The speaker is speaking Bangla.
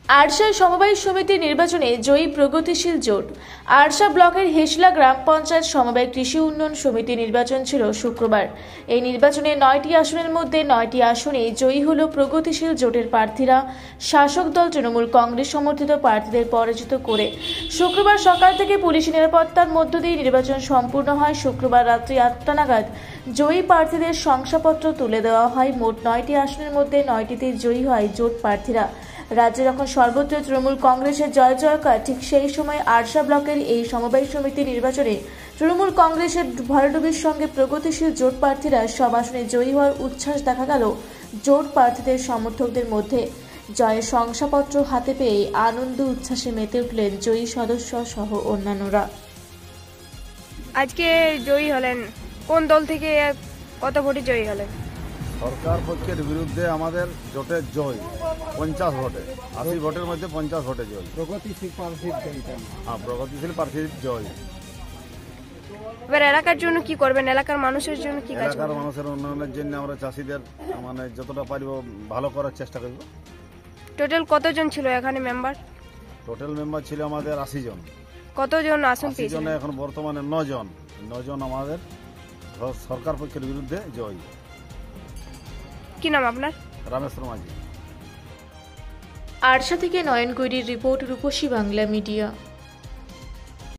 আরশায় সমবায় সমিতি নির্বাচনে জয়ী প্রগতিশীল জোট। আরশা ব্লকের হেসলা গ্রাম পঞ্চায়েত সমবায় কৃষি উন্নয়ন সমিতি নির্বাচন ছিল শুক্রবার। এই নির্বাচনে 9টি আসনের মধ্যে 9টি আসনে জয়ী হল প্রগতিশীল জোটের প্রার্থীরা। শাসক দল তৃণমূল কংগ্রেস সমর্থিত প্রার্থীদের পরাজিত করে শুক্রবার সকাল থেকে পুলিশি নিরাপত্তার মধ্য দিয়ে নির্বাচন সম্পূর্ণ হয়। শুক্রবার রাত্রি 8টা নাগাদ জয়ী প্রার্থীদের শংসাপত্র তুলে দেওয়া হয়। মোট 9টি আসনের মধ্যে 9টিতে জয়ী হয় জোট প্রার্থীরা। রাজ্যে যখন সর্বত্র তৃণমূল কংগ্রেসের জয় জয়কার, ঠিক সেই সময় আরশা ব্লকের এই সমবায় সমিতি নির্বাচনে তৃণমূল কংগ্রেসের ভরাডুবির সঙ্গে প্রগতিশীল জোট প্রার্থীরা সব আসনে জয়ী হওয়ার উচ্ছ্বাস দেখা গেল জোট প্রার্থীদের সমর্থকদের মধ্যে। জয়ের শংসাপত্র হাতে পেয়ে আনন্দ উচ্ছ্বাসে মেতে উঠলেন জয়ী সদস্য সহ অন্যান্যরা। আজকে জয়ী হলেন, কোন দল থেকে কত ভোটে জয়ী হলেন? সরকার পক্ষের বিরুদ্ধে আমাদের জোটের জয় 50 ভোটে, 80 ভোটের মধ্যে 50 ভোটে জয়। প্রগতিশীল প্রার্থীর জয়। এবার এলাকার জন্য কি করবেন? এলাকার মানুষের জন্য কি কাজ করবেন? এলাকার মানুষের উন্নয়নের জন্য আমরা চাষিদের যতটা পারব ভালো করার চেষ্টা করব। টোটাল কতজন ছিল এখানে মেম্বার? টোটাল মেম্বার ছিল আমাদের 80 জন। কতজন আসন পেয়েছেন? এখন বর্তমানে 9 জন আমাদের সরকার পক্ষের বিরুদ্ধে জয়। কি নাম আপনার? রামেশ্বর মাঝি। আরশা থেকে নয়ন কৈরির রিপোর্ট, রূপসী বাংলা মিডিয়া।